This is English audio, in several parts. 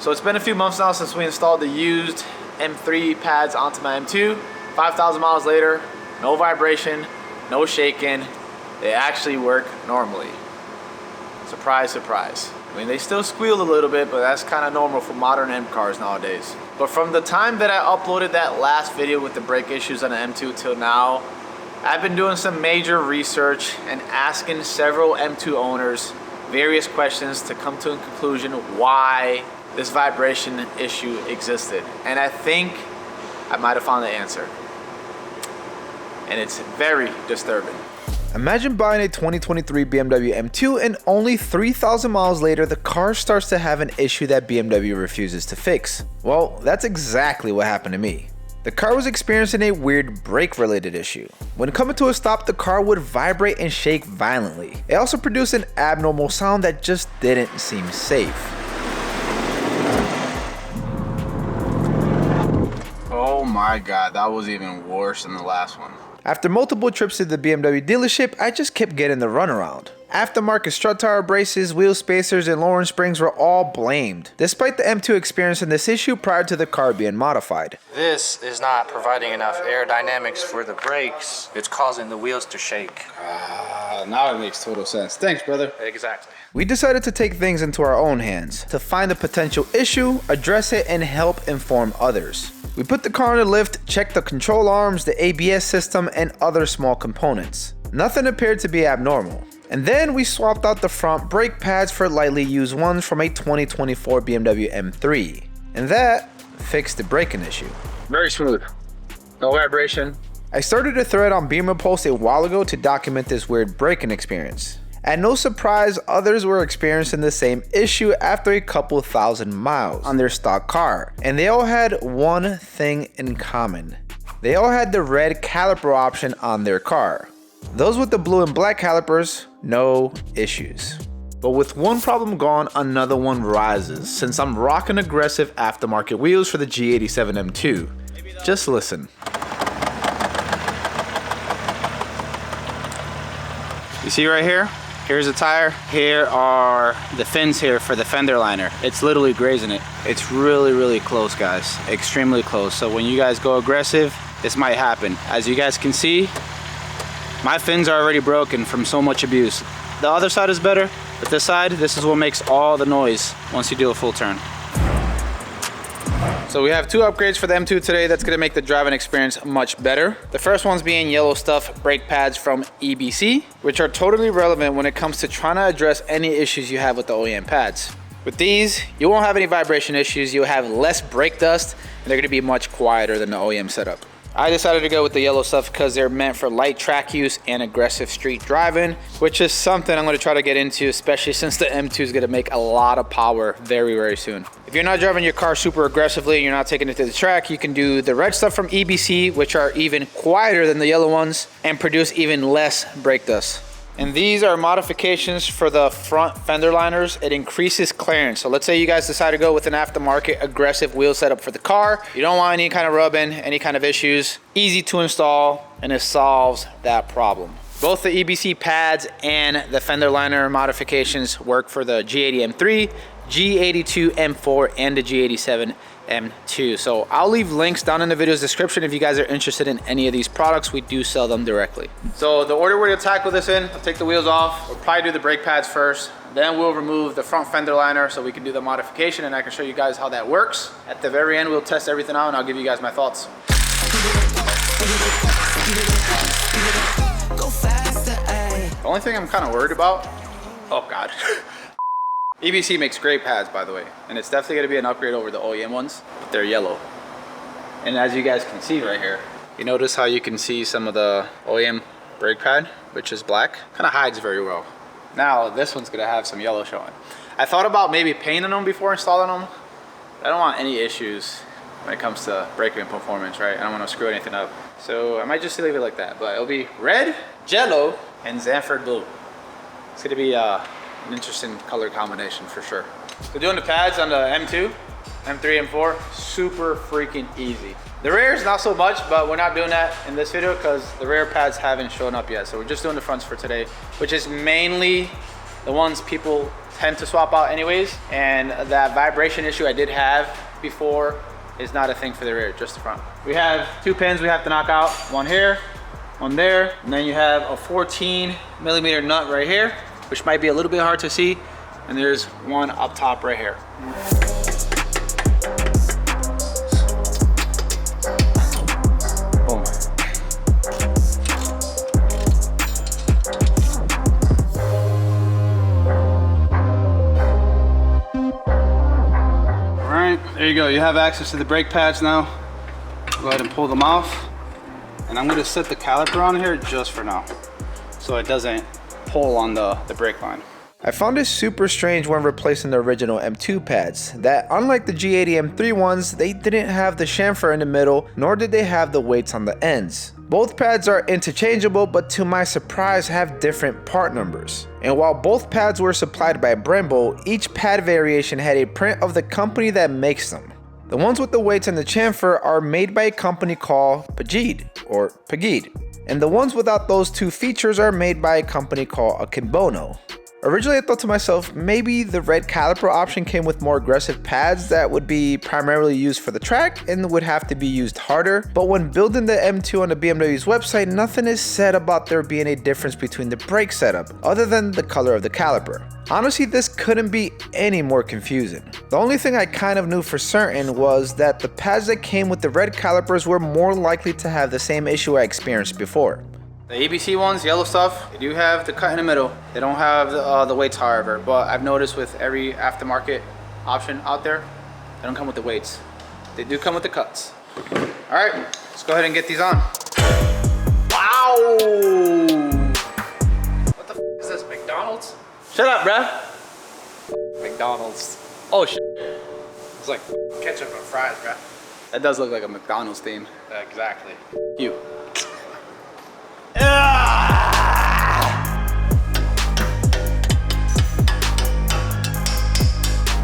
So it's been a few months now since we installed the used M3 pads onto my M2. 5,000 miles later, no vibration, no shaking. They actually work normally. Surprise, surprise. I mean, they still squeal a little bit, but that's kind of normal for modern M cars nowadays. But from the time that I uploaded that last video with the brake issues on the M2 till now, I've been doing some major research and asking several M2 owners various questions to come to a conclusion why this vibration issue existed. And I think I might have found the answer. And it's very disturbing. Imagine buying a 2023 BMW M2 and only 3,000 miles later, the car starts to have an issue that BMW refuses to fix. Well, that's exactly what happened to me. The car was experiencing a weird brake-related issue. When coming to a stop, the car would vibrate and shake violently. It also produced an abnormal sound that just didn't seem safe. Oh my God, that was even worse than the last one. After multiple trips to the BMW dealership, I just kept getting the runaround. Aftermarket strut tower braces, wheel spacers, and lowering springs were all blamed, despite the M2 experiencing this issue prior to the car being modified. This is not providing enough aerodynamics for the brakes. It's causing the wheels to shake. Now it makes total sense. Thanks, brother. Exactly. We decided to take things into our own hands, to find the potential issue, address it, and help inform others. We put the car in the lift, checked the control arms, the ABS system, and other small components. Nothing appeared to be abnormal. And then we swapped out the front brake pads for lightly used ones from a 2024 BMW M3. And that fixed the braking issue. Very smooth. No vibration. I started a thread on Beamer Post a while ago to document this weird braking experience. And no surprise, others were experiencing the same issue after a couple thousand miles on their stock car. And they all had one thing in common. They all had the red caliper option on their car. Those with the blue and black calipers, no issues. But with one problem gone, another one rises, since I'm rocking aggressive aftermarket wheels for the G87 M2. Just listen. You see right here? Here's a tire. Here are the fins here for the fender liner. It's literally grazing it. It's really, really close, guys. Extremely close. So when you guys go aggressive, this might happen. As you guys can see, my fins are already broken from so much abuse. The other side is better, but this side, this is what makes all the noise once you do a full turn. So we have two upgrades for the M2 today that's gonna make the driving experience much better. The first one's being yellow stuff brake pads from EBC, which are totally relevant when it comes to trying to address any issues you have with the OEM pads. With these, you won't have any vibration issues, you'll have less brake dust, and they're gonna be much quieter than the OEM setup. I decided to go with the yellow stuff because they're meant for light track use and aggressive street driving, which is something I'm going to try to get into, especially since the M2 is going to make a lot of power very, very soon. If you're not driving your car super aggressively and you're not taking it to the track, you can do the red stuff from EBC, which are even quieter than the yellow ones and produce even less brake dust. And these are modifications for the front fender liners. It increases clearance. So let's say you guys decide to go with an aftermarket aggressive wheel setup for the car. You don't want any kind of rubbing, any kind of issues. Easy to install, and it solves that problem. Both the EBC pads and the fender liner modifications work for the G80 M3, G82 M4, and the G87 M2. So I'll leave links down in the video's description if you guys are interested in any of these products. We do sell them directly. So the order we're gonna tackle this in, I'll take the wheels off. We'll probably do the brake pads first. Then we'll remove the front fender liner so we can do the modification and I can show you guys how that works. At the very end, we'll test everything out and I'll give you guys my thoughts. The only thing I'm kind of worried about, oh God. EBC makes great pads, by the way, and it's definitely going to be an upgrade over the OEM ones, but they're yellow. And as you guys can see right here, you notice how you can see some of the OEM brake pad, which is black, kind of hides very well. Now this one's going to have some yellow showing. I thought about maybe painting them before installing them. I don't want any issues when it comes to braking performance, right? I don't want to screw anything up. So I might just leave it like that, but it'll be red, jello, and Zanford blue. It's going to be an interesting color combination for sure. So doing the pads on the M2, M3, M4, super freaking easy. The rear is not so much, but we're not doing that in this video because the rear pads haven't shown up yet. So we're just doing the fronts for today, which is mainly the ones people tend to swap out anyways. And that vibration issue I did have before is not a thing for the rear, just the front. We have 2 pins we have to knock out. One here, one there. And then you have a 14mm nut right here, which might be a little bit hard to see. And there's one up top right here. Boom. All right, there you go. You have access to the brake pads now. Go ahead and pull them off. And I'm gonna set the caliper on here just for now, so it doesn't pull on the brake line. I found it super strange when replacing the original M2 pads, that unlike the G80 M3 ones, they didn't have the chamfer in the middle, nor did they have the weights on the ends. Both pads are interchangeable, but to my surprise have different part numbers. And while both pads were supplied by Brembo, each pad variation had a print of the company that makes them. The ones with the weights and the chamfer are made by a company called Pagid, or Pagid. And the ones without those two features are made by a company called Akimbono. Originally I thought to myself, maybe the red caliper option came with more aggressive pads that would be primarily used for the track and would have to be used harder, but when building the M2 on the BMW's website, nothing is said about there being a difference between the brake setup, other than the color of the caliper. Honestly, this couldn't be any more confusing. The only thing I kind of knew for certain was that the pads that came with the red calipers were more likely to have the same issue I experienced before. The ABC ones, yellow stuff, they do have the cut in the middle. They don't have the weights, however, but I've noticed with every aftermarket option out there, they don't come with the weights. They do come with the cuts. All right, let's go ahead and get these on. Wow! What the f is this, McDonald's? Shut up, bruh. McDonald's. Oh, shit. It's like ketchup and fries, bruh. That does look like a McDonald's theme. Exactly. You.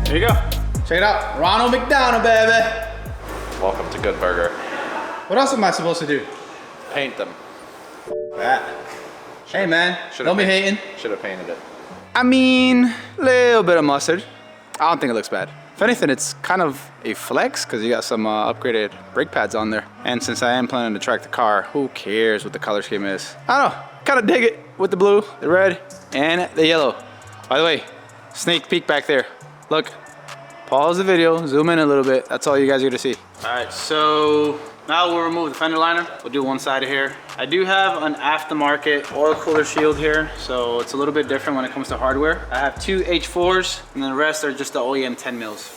There you go. Check it out. Ronald McDonald, baby. Welcome to Good Burger. What else am I supposed to do? Paint them. That. Hey, man. Don't be hating. Should have painted it. I mean, little bit of mustard. I don't think it looks bad. If anything, it's kind of a flex because you got some upgraded brake pads on there. And since I am planning to track the car, who cares what the color scheme is? I don't know, kind of dig it with the blue, the red, and the yellow. By the way, sneak peek back there. Look, pause the video, zoom in a little bit. That's all you guys are gonna see. All right, so now we'll remove the fender liner. We'll do one side of here. I do have an aftermarket oil cooler shield here, so it's a little bit different when it comes to hardware. I have 2 H4s, and then the rest are just the OEM 10 mils.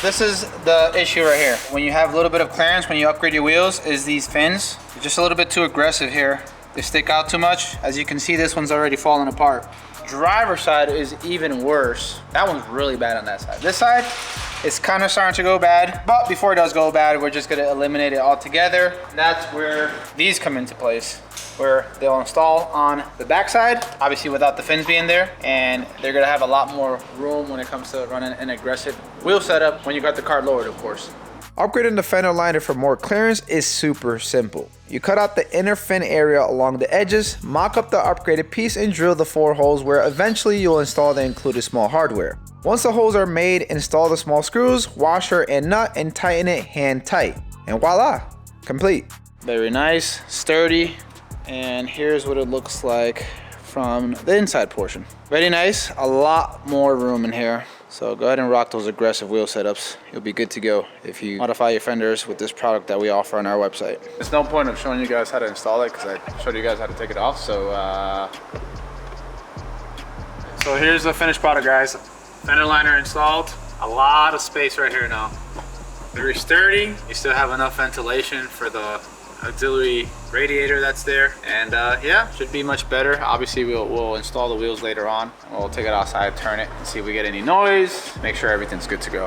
This is the issue right here. When you have a little bit of clearance, when you upgrade your wheels, is these fins. They're just a little bit too aggressive here. They stick out too much. As you can see, this one's already falling apart. Driver's side is even worse. That one's really bad on that side. This side, it's kind of starting to go bad, but before it does go bad, we're just gonna eliminate it altogether. That's where these come into place, where they'll install on the backside, obviously without the fins being there, and they're gonna have a lot more room when it comes to running an aggressive wheel setup when you got the car lowered, of course. Upgrading the fender liner for more clearance is super simple. You cut out the inner fin area along the edges, mock up the upgraded piece, and drill the 4 holes where eventually you'll install the included small hardware. Once the holes are made, install the small screws, washer and nut, and tighten it hand tight. And voila, complete. Very nice, sturdy, and here's what it looks like from the inside portion. Very nice, a lot more room in here. So go ahead and rock those aggressive wheel setups. You'll be good to go if you modify your fenders with this product that we offer on our website. There's no point of showing you guys how to install it because I showed you guys how to take it off. So here's the finished product, guys. Fender liner installed. A lot of space right here now. Very sturdy. You still have enough ventilation for the auxiliary radiator that's there, and yeah, should be much better. Obviously we'll install the wheels later on. We'll take it outside, turn it, and see if we get any noise, make sure everything's good to go.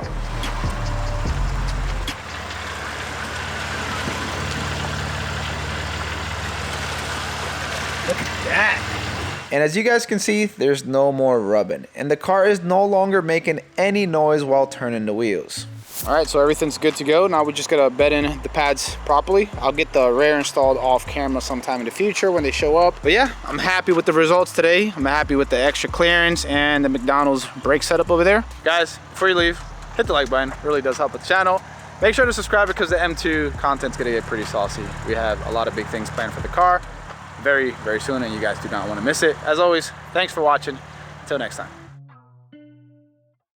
Look at that. And as you guys can see, there's no more rubbing, and the car is no longer making any noise while turning the wheels. All right, so everything's good to go. Now we just gotta bed in the pads properly. I'll get the rear installed off camera sometime in the future when they show up. But yeah, I'm happy with the results today. I'm happy with the extra clearance and the McDonald's brake setup over there. Guys, before you leave, hit the like button. It really does help with the channel. Make sure to subscribe because the M2 content's gonna get pretty saucy. We have a lot of big things planned for the car very, very soon, and you guys do not want to miss it. As always, thanks for watching. Until next time.